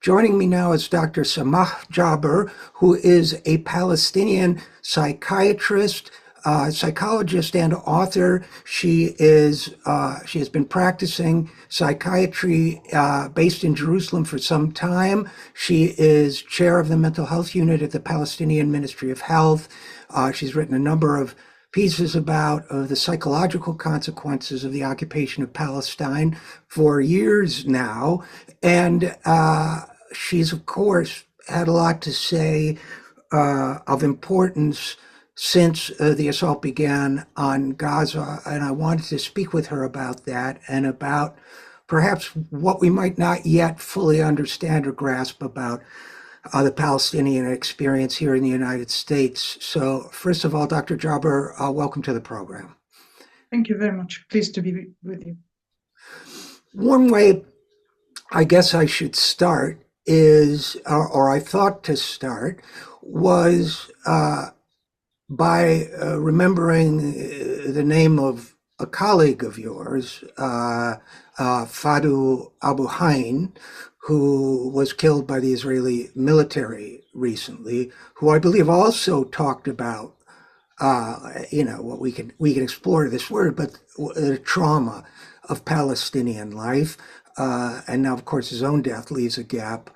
Joining me now is Dr. Samah Jabr, who is a Palestinian psychiatrist, psychologist, and author. She has been practicing psychiatry based in Jerusalem for some time. She is chair of the mental health unit at the Palestinian Ministry of Health. She's written a number of pieces about the psychological consequences of the occupation of Palestine for years now. And she's, of course, had a lot to say of importance since the assault began on Gaza. And I wanted to speak with her about that and about perhaps what we might not yet fully understand or grasp about the Palestinian experience here in the United States. So first of all, Dr. Jabr, welcome to the program. Thank you very much. Pleased to be with you. One way I guess I should start is, or I thought to start, was by remembering the name of a colleague of yours, Fadu Abu Hain, who was killed by the Israeli military recently, who I believe also talked about, what we can explore this word, but the trauma of Palestinian life. And now, of course, his own death leaves a gap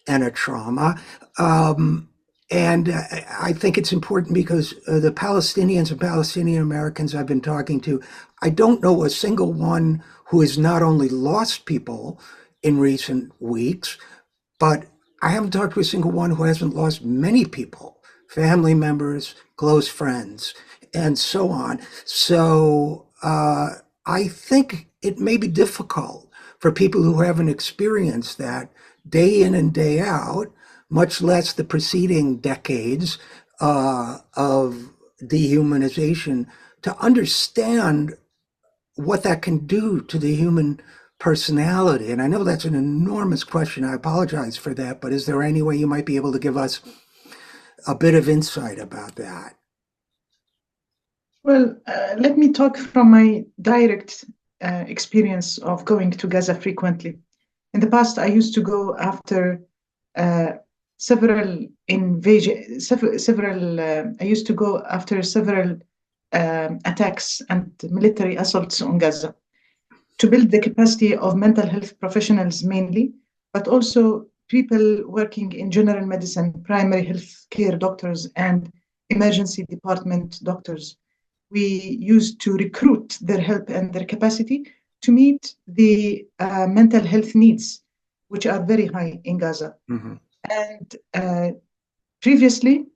and a trauma. And I think it's important because the Palestinians and Palestinian Americans I've been talking to, I don't know a single one who has not only lost people in recent weeks, but I haven't talked to a single one who hasn't lost many people, family members, close friends, and so on. So I think it may be difficult for people who haven't experienced that day in and day out, much less the preceding decades of dehumanization, to understand what that can do to the human personality. And I know that's an enormous question. I apologize for that, but is there any way you might be able to give us a bit of insight about that? Well, let me talk from my direct experience of going to Gaza frequently. In the past, I used to go after several attacks and military assaults on Gaza to build the capacity of mental health professionals mainly, but also people working in general medicine, primary health care doctors, and emergency department doctors. We used to recruit their help and their capacity to meet the mental health needs, which are very high in Gaza. Mm-hmm. And previously,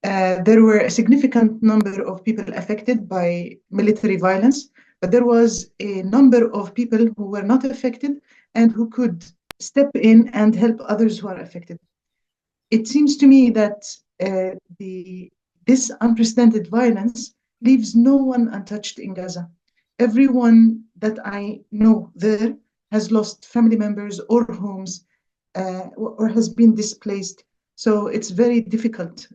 there were a significant number of people affected by military violence, but there was a number of people who were not affected and who could step in and help others who are affected. It seems to me that this unprecedented violence leaves no one untouched in Gaza. Everyone that I know there has lost family members or homes or has been displaced. So it's very difficult.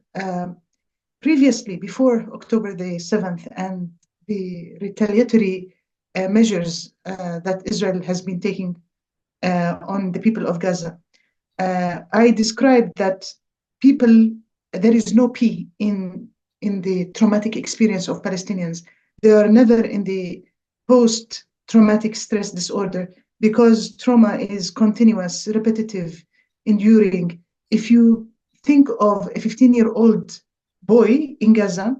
Previously, before October the 7th and the retaliatory measures that Israel has been taking on the people of Gaza, I described that there is no P in the traumatic experience of Palestinians. They are never in the post-traumatic stress disorder because trauma is continuous, repetitive, enduring. If you think of a 15-year-old boy in Gaza,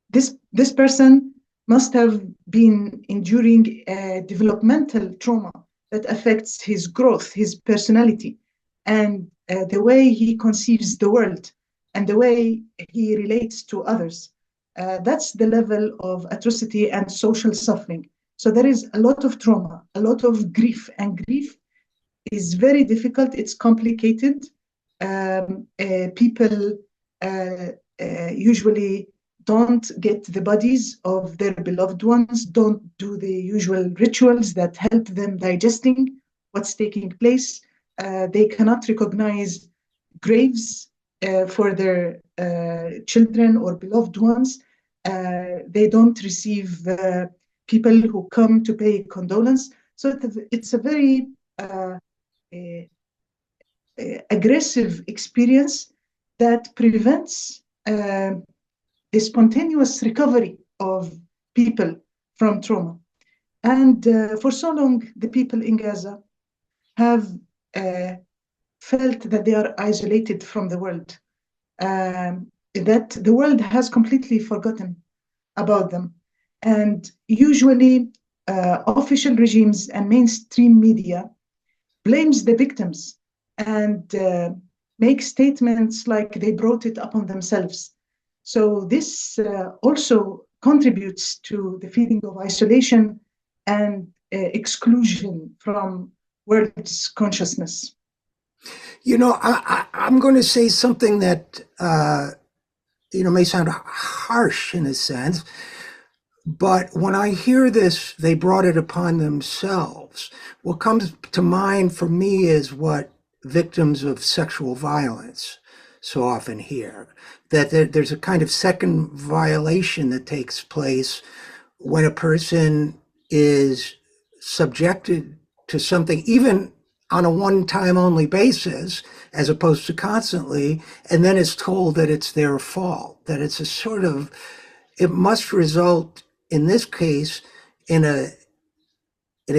this person must have been enduring a developmental trauma that affects his growth, his personality, and the way he conceives the world and the way he relates to others. That's the level of atrocity and social suffering. So there is a lot of trauma, a lot of grief, and grief is very difficult. It's complicated. People usually don't get the bodies of their beloved ones, don't do the usual rituals that help them digesting what's taking place. They cannot recognize graves for their children or beloved ones. They don't receive people who come to pay condolence. So it's a very aggressive experience that prevents the spontaneous recovery of people from trauma. And for so long, the people in Gaza have felt that they are isolated from the world, that the world has completely forgotten about them. And usually, official regimes and mainstream media blames the victims and make statements like they brought it upon themselves. So this also contributes to the feeling of isolation and exclusion from world's consciousness. You know, I'm going to say something that, may sound harsh in a sense, but when I hear this, they brought it upon themselves. What comes to mind for me is what victims of sexual violence so often hear, that there's a kind of second violation that takes place when a person is subjected to something, even on a one-time only basis, as opposed to constantly, and then is told that it's their fault, that it's a sort of, it must result, in this case, in a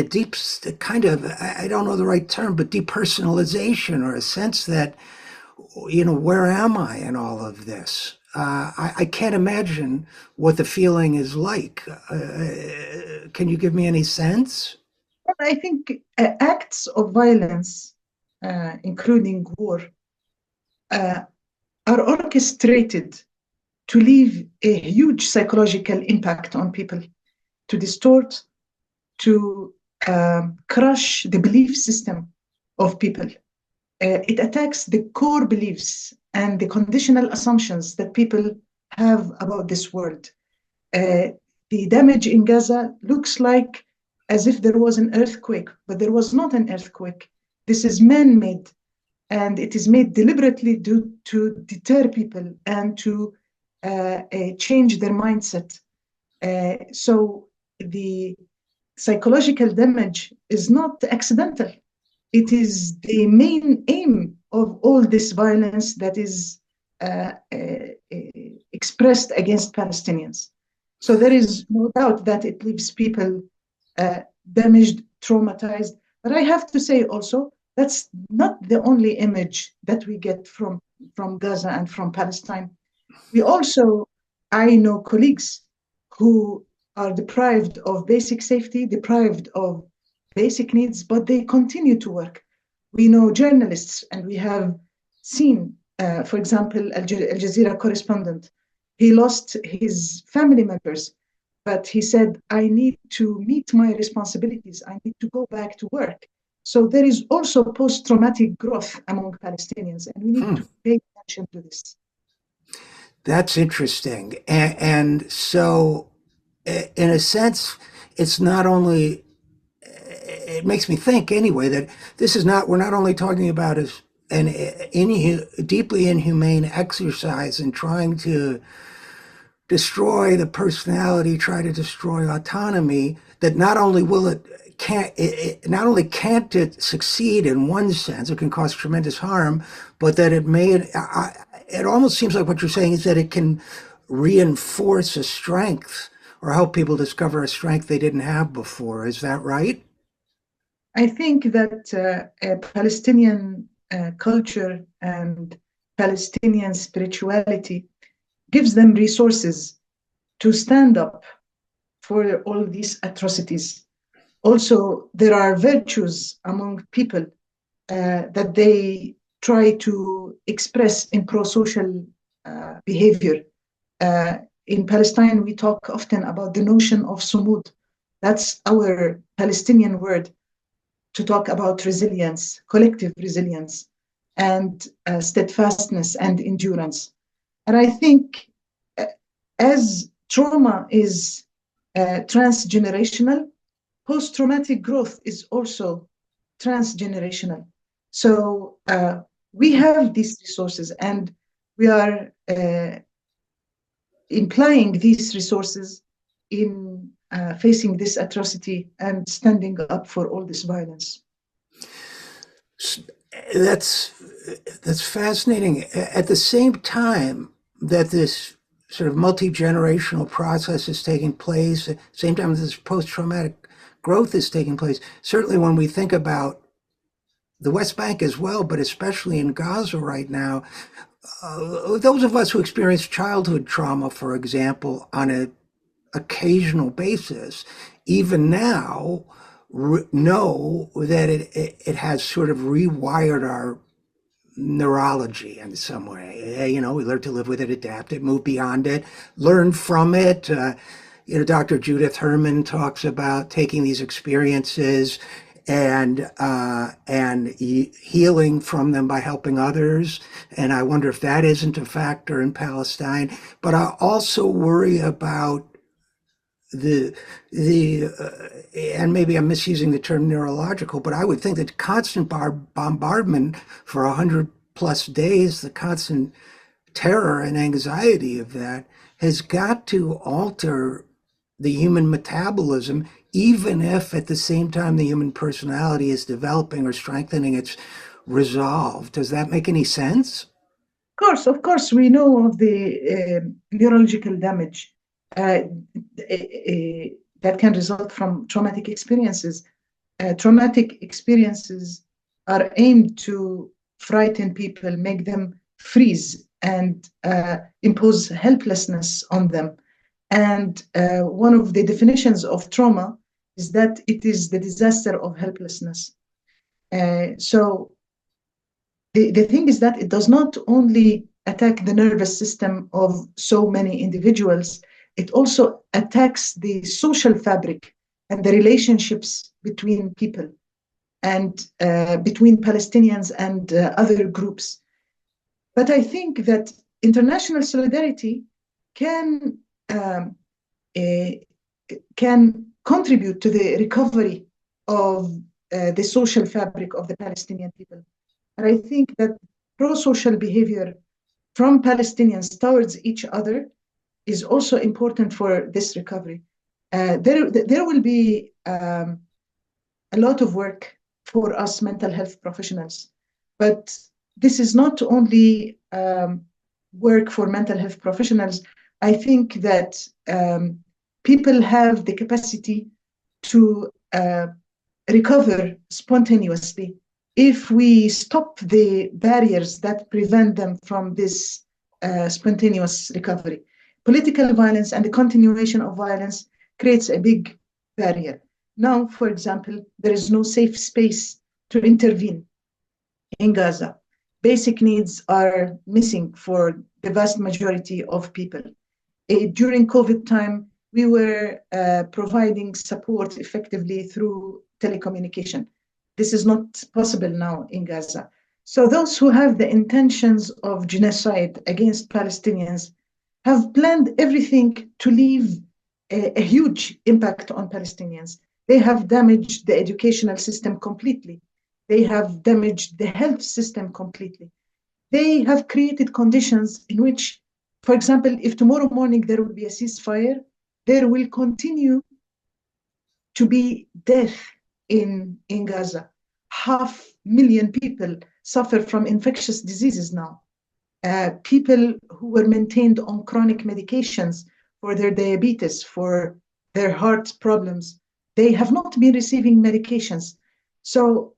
deep kind of, I don't know the right term, but depersonalization, or a sense that, where am I in all of this? I can't imagine what the feeling is like. Can you give me any sense? I think acts of violence, including war, uh, are orchestrated to leave a huge psychological impact on people, to distort, to crush the belief system of people. It attacks the core beliefs and the conditional assumptions that people have about this world. The damage in Gaza looks like as if there was an earthquake, but there was not an earthquake. This is man-made, and it is made deliberately to deter people and to change their mindset. So the psychological damage is not accidental. It is the main aim of all this violence that is expressed against Palestinians. So there is no doubt that it leaves people damaged, traumatized. But I have to say also, that's not the only image that we get from Gaza and from Palestine. We also, I know colleagues who are deprived of basic safety, deprived of basic needs, but they continue to work. We know journalists, and we have seen, for example, Al Jazeera correspondent. He lost his family members, but he said, I need to meet my responsibilities. I need to go back to work. So there is also post-traumatic growth among Palestinians, and we need to pay attention to this. That's interesting. And so, in a sense, it's not only, it makes me think anyway, that this is not, we're not only talking about any deeply inhumane exercise in trying to destroy the personality, try to destroy autonomy, that not only not only can't it succeed in one sense, it can cause tremendous harm, but that it almost seems like what you're saying is that it can reinforce a strength or help people discover a strength they didn't have before. Is that right? I think that Palestinian culture and Palestinian spirituality gives them resources to stand up for all these atrocities. Also, there are virtues among people that they try to express in pro-social behavior. In Palestine, we talk often about the notion of sumud. That's our Palestinian word to talk about resilience, collective resilience, and steadfastness and endurance. And I think as trauma is transgenerational, post-traumatic growth is also transgenerational. So we have these resources, and we are implying these resources in facing this atrocity and standing up for all this violence. That's That's fascinating. At the same time that this sort of multi-generational process is taking place, at the same time this post-traumatic growth is taking place, certainly when we think about the West Bank as well, but especially in Gaza right now, those of us who experience childhood trauma, for example, on an occasional basis, even now, know that it has sort of rewired our neurology in some way. You know, we learn to live with it, adapt it, move beyond it, learn from it. Dr. Judith Herman talks about taking these experiences and healing from them by helping others. And I wonder if that isn't a factor in Palestine. But I also worry about and maybe I'm misusing the term neurological, but I would think that constant bombardment for 100+ days, the constant terror and anxiety of that has got to alter the human metabolism, even if at the same time the human personality is developing or strengthening its resolve. Does that make any sense? Of course, we know of the neurological damage uh, that can result from traumatic experiences. Traumatic experiences are aimed to frighten people, make them freeze, and impose helplessness on them. And one of the definitions of trauma is that it is the disaster of helplessness. So the thing is that it does not only attack the nervous system of so many individuals, it also attacks the social fabric and the relationships between people and between Palestinians and other groups. But I think that international solidarity can um, uh, can contribute to the recovery of the social fabric of the Palestinian people. And I think that pro-social behavior from Palestinians towards each other is also important for this recovery. There will be a lot of work for us mental health professionals, but this is not only work for mental health professionals. I think that people have the capacity to recover spontaneously if we stop the barriers that prevent them from this spontaneous recovery. Political violence and the continuation of violence creates a big barrier. Now, for example, there is no safe space to intervene in Gaza. Basic needs are missing for the vast majority of people. During COVID time, we were providing support effectively through telecommunication. This is not possible now in Gaza. So those who have the intentions of genocide against Palestinians have planned everything to leave a huge impact on Palestinians. They have damaged the educational system completely. They have damaged the health system completely. They have created conditions in which, for example, if tomorrow morning there will be a ceasefire, there will continue to be death in Gaza. 500,000 people suffer from infectious diseases now. People who were maintained on chronic medications for their diabetes, for their heart problems, they have not been receiving medications. So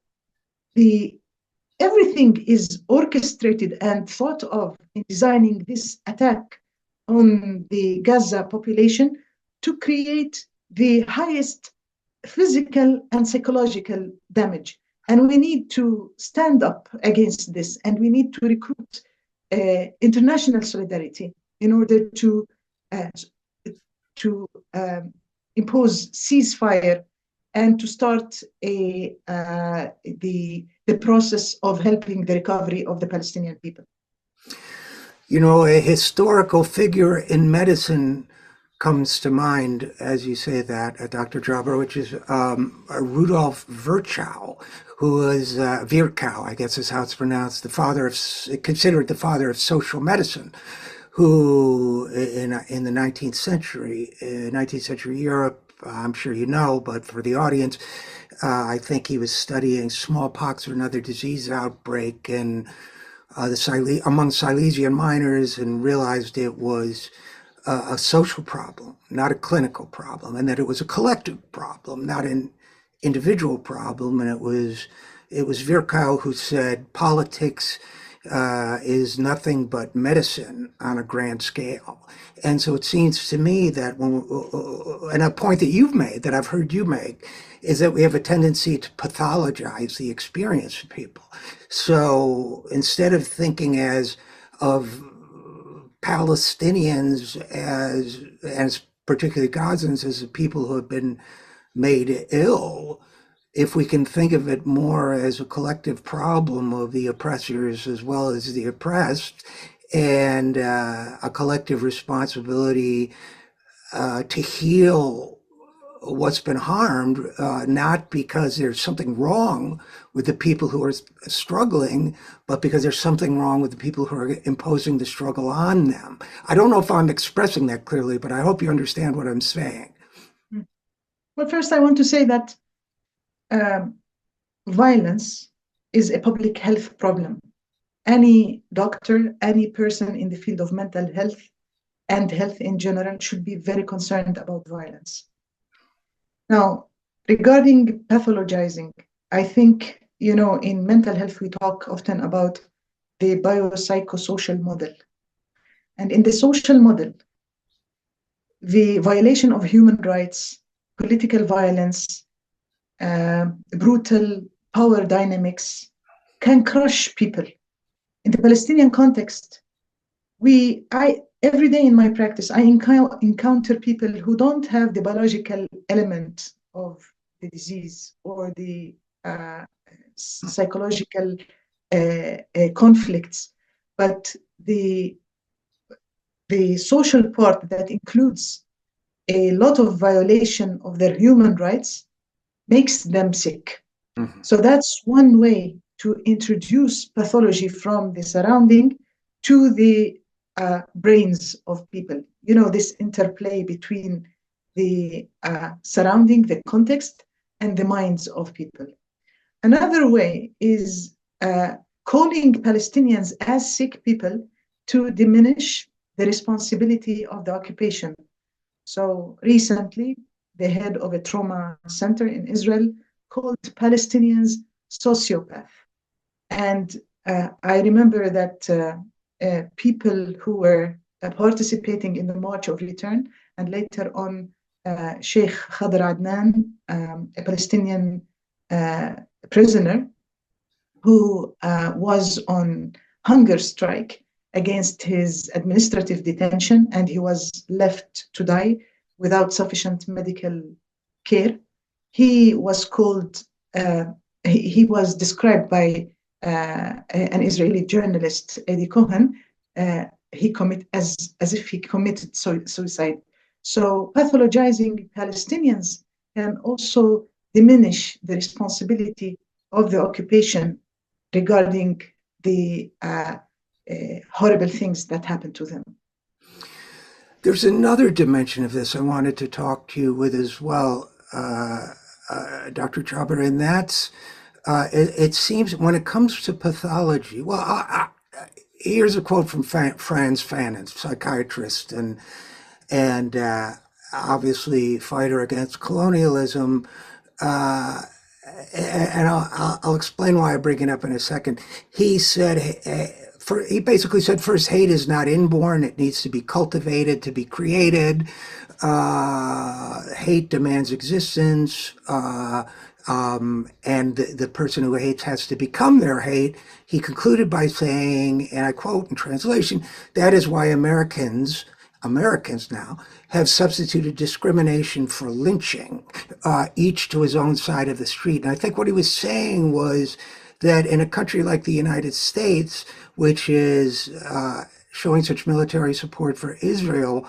everything is orchestrated and thought of in designing this attack on the Gaza population to create the highest physical and psychological damage. And we need to stand up against this, and we need to recruit international solidarity in order to impose ceasefire and to start the process of helping the recovery of the Palestinian people. You know, a historical figure in medicine comes to mind as you say that, Dr. Jabr, which is Rudolf Virchow, who was Virchow, I guess is how it's pronounced, considered the father of social medicine, who in the 19th century Europe, I'm sure you know, but for the audience, I think he was studying smallpox or another disease outbreak, and among Silesian miners and realized it was a social problem, not a clinical problem, and that it was a collective problem, not an individual problem. And it was Virchow who said politics is nothing but medicine on a grand scale. And so it seems to me that and a point that you've made, that I've heard you make, is that we have a tendency to pathologize the experience of people. So instead of thinking of Palestinians as particularly Gazans as the people who have been made ill, if we can think of it more as a collective problem of the oppressors as well as the oppressed, and a collective responsibility to heal what's been harmed, not because there's something wrong with the people who are struggling, but because there's something wrong with the people who are imposing the struggle on them. I don't know if I'm expressing that clearly, but I hope you understand what I'm saying. Well, first, I want to say that violence is a public health problem. Any doctor, any person in the field of mental health and health in general should be very concerned about violence. Now, regarding pathologizing, I think, in mental health, we talk often about the biopsychosocial model. And in the social model, the violation of human rights, political violence, brutal power dynamics can crush people. In the Palestinian context, every day in my practice, I encounter people who don't have the biological element of the disease or the psychological conflicts, but the social part that includes a lot of violation of their human rights makes them sick. Mm-hmm. So that's one way to introduce pathology from the surrounding to the brains of people. This interplay between the surrounding, the context, and the minds of people. Another way is calling Palestinians as sick people to diminish the responsibility of the occupation. So recently, the head of a trauma center in Israel called Palestinians sociopath. And I remember that people who were participating in the March of Return, and later on Sheikh Khadr Adnan, a Palestinian prisoner who was on hunger strike against his administrative detention, and he was left to die without sufficient medical care. He was called, he was described by an Israeli journalist, Eddie Cohen, as if he committed suicide. So pathologizing Palestinians can also diminish the responsibility of the occupation regarding the horrible things that happen to them. There's another dimension of this I wanted to talk to you with as well, Dr. Jabr, and that's it seems when it comes to pathology, well, here's a quote from Franz Fanon, psychiatrist and obviously fighter against colonialism. And I'll explain why I bring it up in a second. He said, he basically said, first, hate is not inborn. It needs to be cultivated, to be created. Hate demands existence. And the person who hates has to become their hate. He concluded by saying, and I quote in translation, that is why Americans now have substituted discrimination for lynching, each to his own side of the street. And I think what he was saying was that in a country like the United States, which is showing such military support for Israel,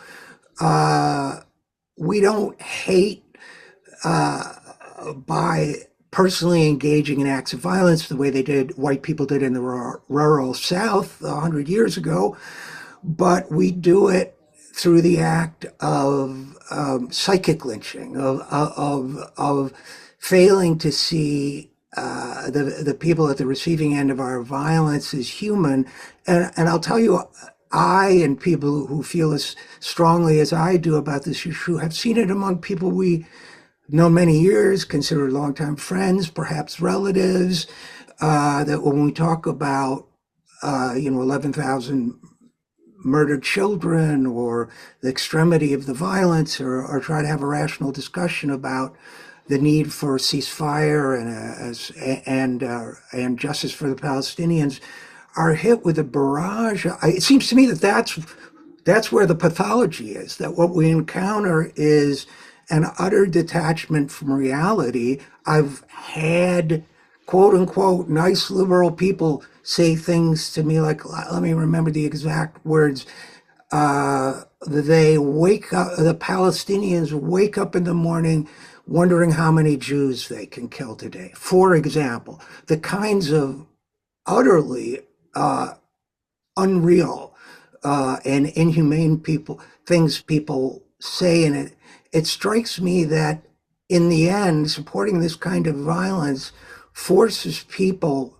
we don't hate by personally engaging in acts of violence the way white people did in the rural South 100 years ago, but we do it through the act of psychic lynching, of failing to see the people at the receiving end of our violence is human. And I'll tell you, I and people who feel as strongly as I do about this issue have seen it among people we know many years, consider longtime friends, perhaps relatives, that when we talk about, 11,000 murdered children or the extremity of the violence, or try to have a rational discussion about the need for ceasefire and justice for the Palestinians, are hit with a barrage. It seems to me that that's where the pathology is, that what we encounter is an utter detachment from reality. I've had quote unquote nice liberal people say things to me like, let me remember the exact words. They wake up, the Palestinians wake up in the morning wondering how many Jews they can kill today. For example, the kinds of utterly unreal and inhumane things people say, and it strikes me that in the end, supporting this kind of violence forces people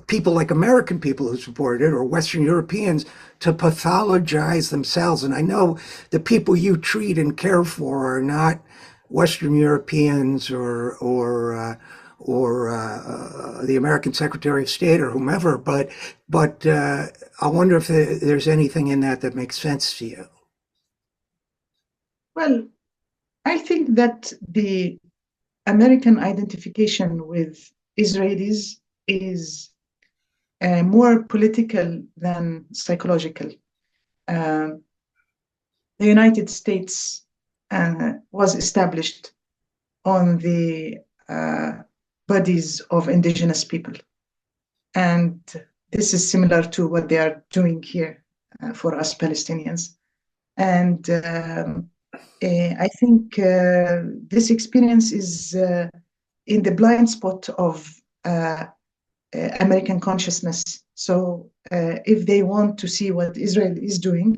people like American people who support it, or Western Europeans, to pathologize themselves. And I know the people you treat and care for are not Western Europeans or the American Secretary of State or whomever, but I wonder if there's anything in that makes sense to you. Well, I think that the American identification with Israelis is more political than psychological. The United States was established on the bodies of indigenous people. And this is similar to what they are doing here for us Palestinians. And I think this experience is in the blind spot of American consciousness. So if they want to see what Israel is doing,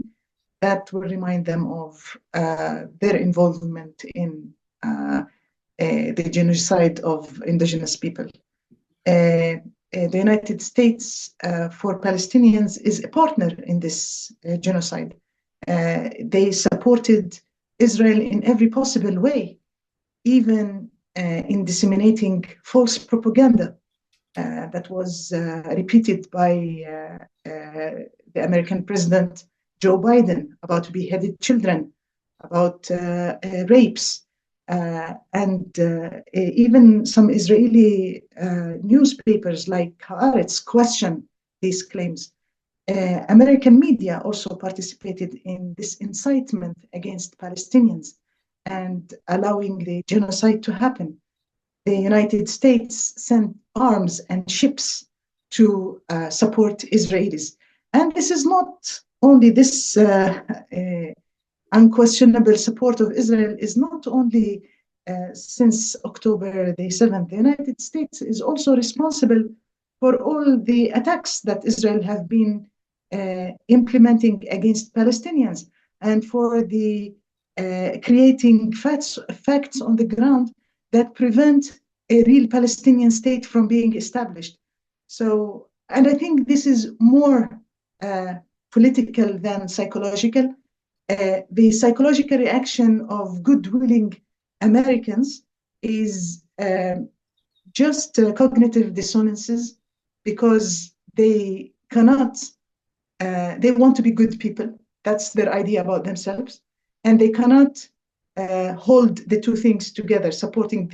that will remind them of their involvement in the genocide of indigenous people. The United States for Palestinians is a partner in this genocide. They supported Israel in every possible way, even in disseminating false propaganda that was repeated by the American President Joe Biden about beheaded children, about rapes, and even some Israeli newspapers like Haaretz question these claims. American media also participated in this incitement against Palestinians and allowing the genocide to happen. The United States sent arms and ships to support Israelis. And this is not only this unquestionable support of Israel is not only since October the 7th. The United States is also responsible for all the attacks that Israel have been implementing against Palestinians, and for the creating facts on the ground that prevent a real Palestinian state from being established. So, and I think this is more political than psychological. The psychological reaction of good-willing Americans is just cognitive dissonances, because they cannot, they want to be good people. That's their idea about themselves. And they cannot hold the two things together, supporting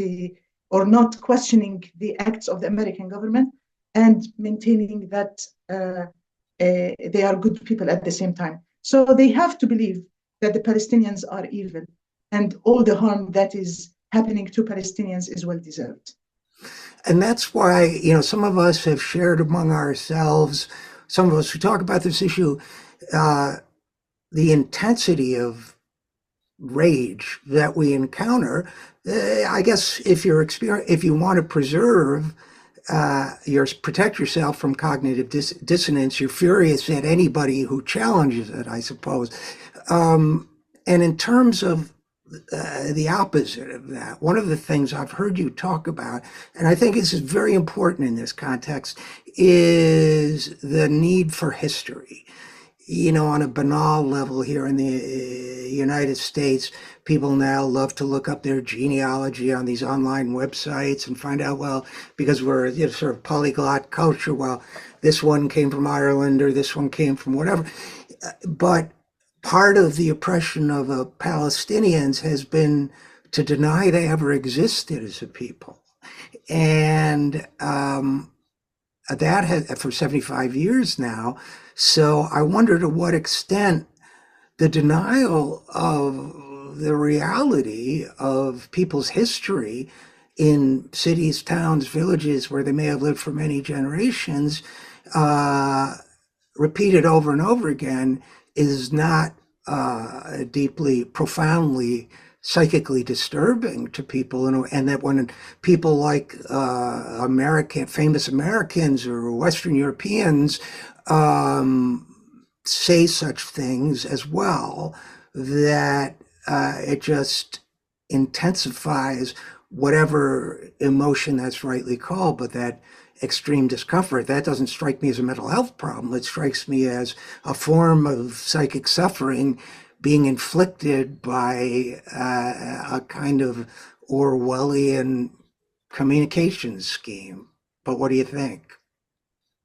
or not questioning the acts of the American government and maintaining that they are good people at the same time. So they have to believe that the Palestinians are evil, and all the harm that is happening to Palestinians is well deserved. And that's why, some of us have shared among ourselves, some of us who talk about this issue, the intensity of rage that we encounter. I guess if you want to preserve protect yourself from cognitive dissonance, you're furious at anybody who challenges it, I suppose. And in terms of the opposite of that. One of the things I've heard you talk about, and I think this is very important in this context, is the need for history. You know, on a banal level here in the United States, people now love to look up their genealogy on these online websites and find out, well, because we're, you know, sort of polyglot culture, well, this one came from Ireland or this one came from whatever. But part of the oppression of Palestinians has been to deny they ever existed as a people. And that has for 75 years now. So I wonder to what extent the denial of the reality of people's history in cities, towns, villages where they may have lived for many generations, repeated over and over again, is not deeply, profoundly psychically disturbing to people, and that when people like famous Americans or Western Europeans say such things as well, that it just intensifies whatever emotion that's rightly called, but that extreme discomfort, that doesn't strike me as a mental health problem. It strikes me as a form of psychic suffering being inflicted by a kind of Orwellian communication scheme. But what do you think?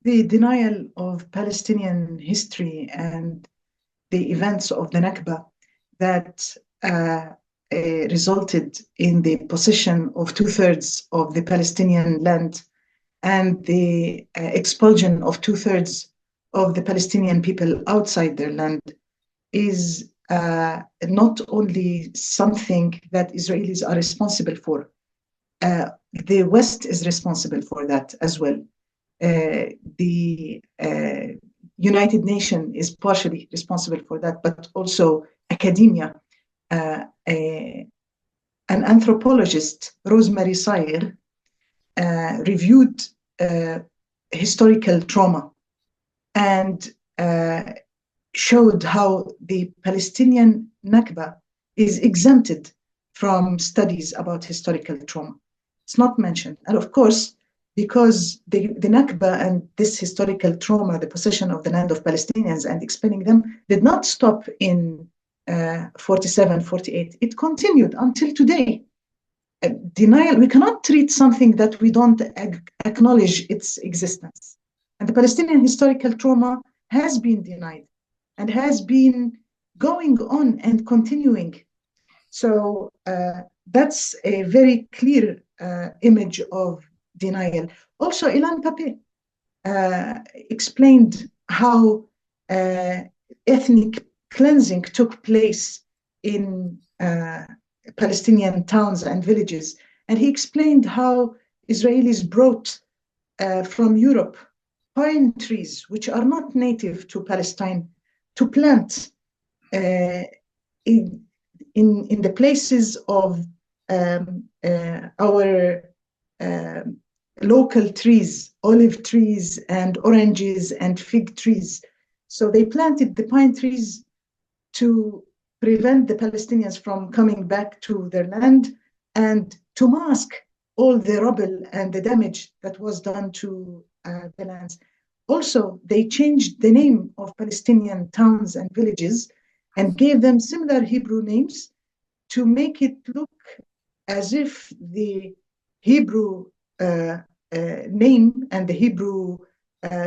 The denial of Palestinian history and the events of the Nakba that resulted in the possession of two-thirds of the Palestinian land and the expulsion of two-thirds of the Palestinian people outside their land is not only something that Israelis are responsible for. The West is responsible for that as well. The United Nations is partially responsible for that, but also academia. An anthropologist, Rosemary Sayer, reviewed historical trauma and showed how the Palestinian Nakba is exempted from studies about historical trauma. It's not mentioned. And of course, because the Nakba and this historical trauma, the possession of the land of Palestinians and expelling them, did not stop in 47, 48. It continued until today. Denial, we cannot treat something that we don't acknowledge its existence. And the Palestinian historical trauma has been denied and has been going on and continuing. So that's a very clear image of denial. Also, Ilan Pape explained how ethnic cleansing took place in Palestinian towns and villages. And he explained how Israelis brought from Europe pine trees, which are not native to Palestine, to plant in the places of our local trees, olive trees and oranges and fig trees. So they planted the pine trees to prevent the Palestinians from coming back to their land and to mask all the rubble and the damage that was done to the lands. Also, they changed the name of Palestinian towns and villages and gave them similar Hebrew names to make it look as if the Hebrew name and the Hebrew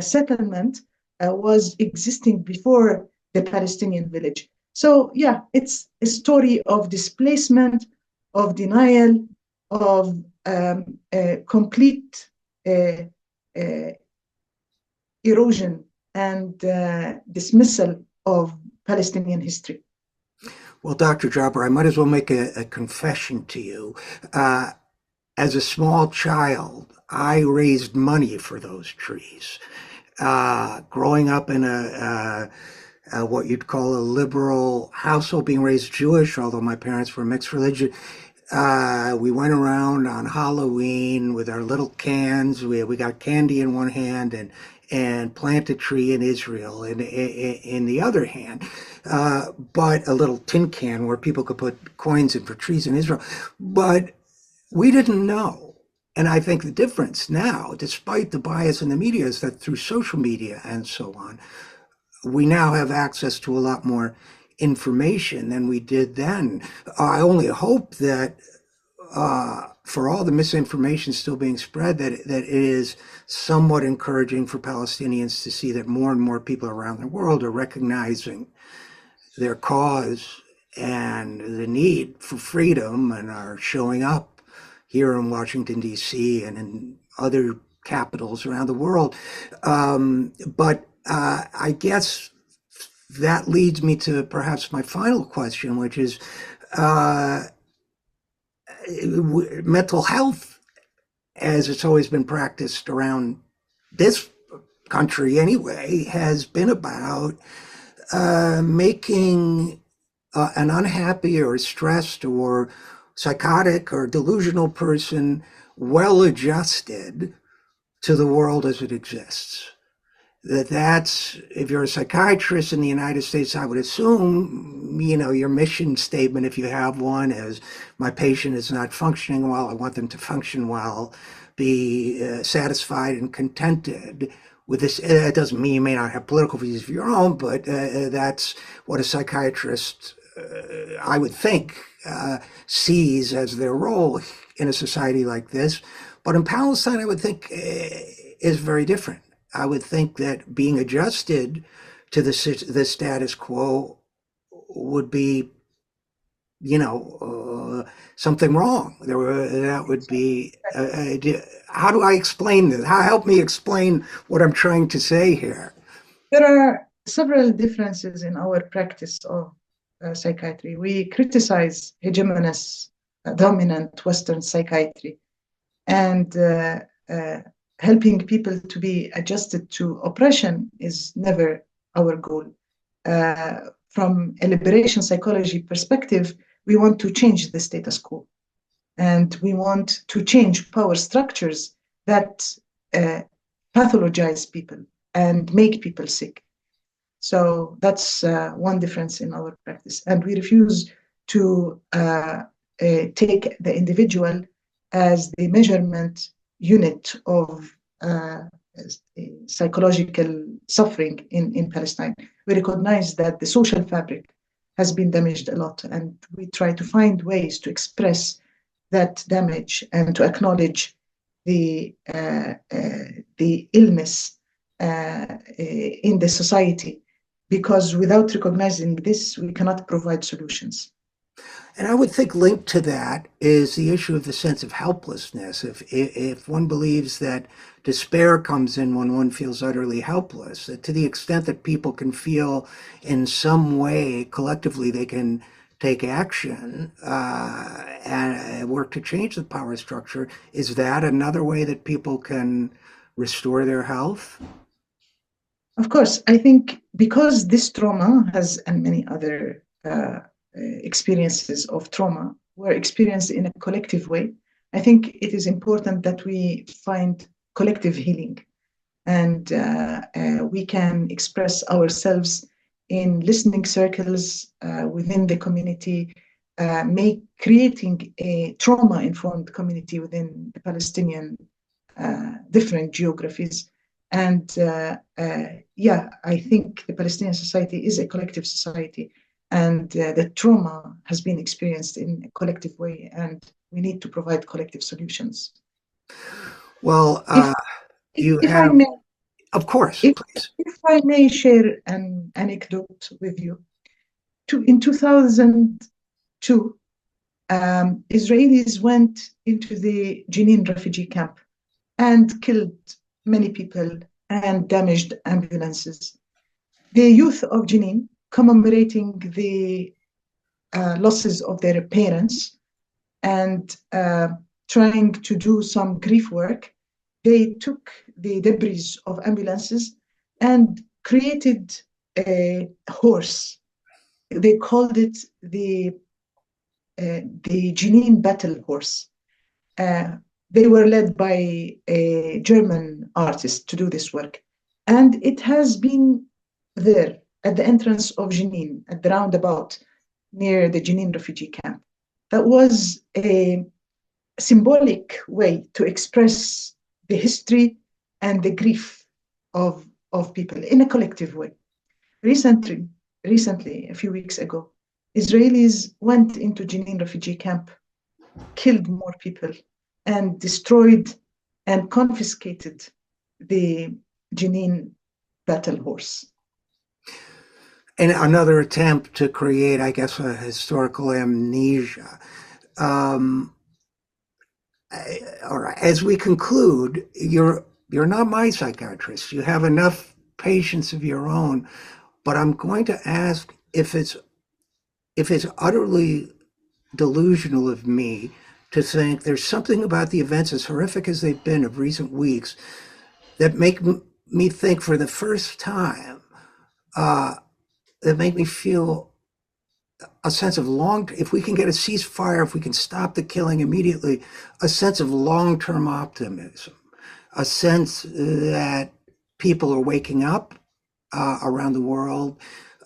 settlement was existing before the Palestinian village. So yeah, it's a story of displacement, of denial, of complete erosion and dismissal of Palestinian history. Well, Dr. Jabr, I might as well make a confession to you. As a small child, I raised money for those trees. Growing up in what you'd call a liberal household, being raised Jewish, although my parents were mixed religion, we went around on Halloween with our little cans. We got candy in one hand and plant a tree in Israel, and in the other hand, but a little tin can where people could put coins in for trees in Israel. But we didn't know. And I think the difference now, despite the bias in the media, is that through social media and so on, we now have access to a lot more information than we did then. I only hope that for all the misinformation still being spread, that it is somewhat encouraging for Palestinians to see that more and more people around the world are recognizing their cause and the need for freedom and are showing up here in Washington, D.C. and in other capitals around the world. But I guess that leads me to perhaps my final question, which is mental health, as it's always been practiced around this country anyway, has been about making an unhappy or stressed or psychotic or delusional person well adjusted to the world as it exists. That's, if you're a psychiatrist in the United States, I would assume, your mission statement, if you have one, is my patient is not functioning well, I want them to function well, be satisfied and contented with this. It doesn't mean you may not have political views of your own, but that's what a psychiatrist, I would think, sees as their role in a society like this. But in Palestine, I would think is very different. I would think that being adjusted to the status quo would be, something wrong. That would be. How do I explain this? Help me explain what I'm trying to say here. There are several differences in our practice of psychiatry. We criticize hegemonous, dominant Western psychiatry, and helping people to be adjusted to oppression is never our goal. From a liberation psychology perspective, we want to change the status quo. And we want to change power structures that pathologize people and make people sick. So that's one difference in our practice. And we refuse to take the individual as the measurement unit of psychological suffering in Palestine. We recognize that the social fabric has been damaged a lot, and we try to find ways to express that damage and to acknowledge the illness in the society, because without recognizing this, we cannot provide solutions. And I would think linked to that is the issue of the sense of helplessness. If one believes that despair comes in when one feels utterly helpless, that to the extent that people can feel in some way collectively they can take action and work to change the power structure, is that another way that people can restore their health? Of course, I think because this trauma has, and many other experiences of trauma were experienced in a collective way, I think it is important that we find collective healing, and we can express ourselves in listening circles within the community, creating a trauma-informed community within the Palestinian different geographies. And I think the Palestinian society is a collective society, and the trauma has been experienced in a collective way, and we need to provide collective solutions. Well, if I may, of course, please. If I may share an anecdote with you. In 2002, Israelis went into the Jenin refugee camp and killed many people and damaged ambulances. The youth of Jenin, commemorating the losses of their parents and trying to do some grief work, they took the debris of ambulances and created a horse. They called it the Jenin battle horse. They were led by a German artist to do this work. And it has been there at the entrance of Jenin, at the roundabout near the Jenin refugee camp. That was a symbolic way to express the history and the grief of people in a collective way. Recently, a few weeks ago, Israelis went into Jenin refugee camp, killed more people, and destroyed and confiscated the Jenin battle horse. And another attempt to create, I guess, a historical amnesia. Um, all right. As we conclude, you're not my psychiatrist. You have enough patients of your own, but I'm going to ask if it's utterly delusional of me to think there's something about the events, as horrific as they've been of recent weeks, that make me think for the first time, that make me feel a sense of if we can get a ceasefire, if we can stop the killing immediately, a sense of long-term optimism, a sense that people are waking up around the world,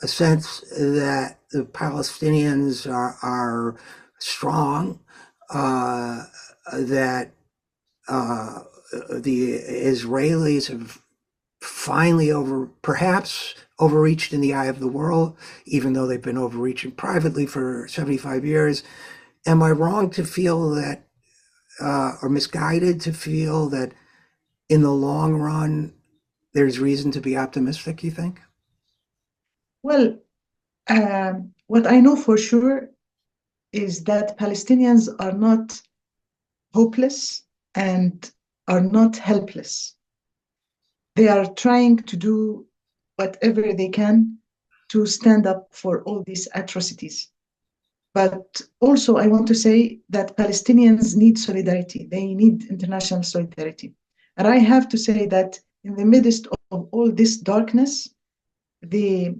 a sense that the Palestinians are strong, that the Israelis have finally perhaps overreached in the eye of the world, even though they've been overreaching privately for 75 years. Am I wrong to feel that, or misguided to feel that in the long run, there's reason to be optimistic, you think? Well, what I know for sure is that Palestinians are not hopeless and are not helpless. They are trying to do whatever they can to stand up for all these atrocities. But also, I want to say that Palestinians need solidarity. They need international solidarity. And I have to say that in the midst of all this darkness, the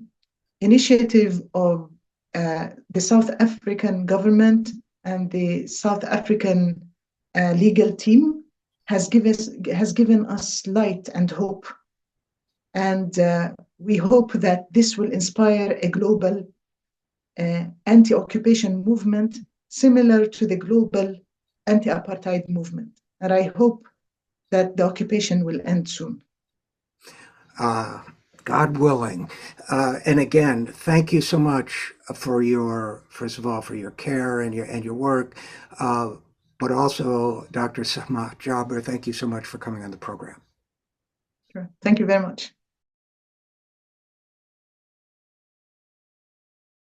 initiative of the South African government and the South African legal team has given us light and hope. And we hope that this will inspire a global anti-occupation movement similar to the global anti-apartheid movement. And I hope that the occupation will end soon. Uh, God willing. And again, thank you so much for first of all, for your care and your work. But also, Dr. Samah Jabr, thank you so much for coming on the program. Sure. Thank you very much.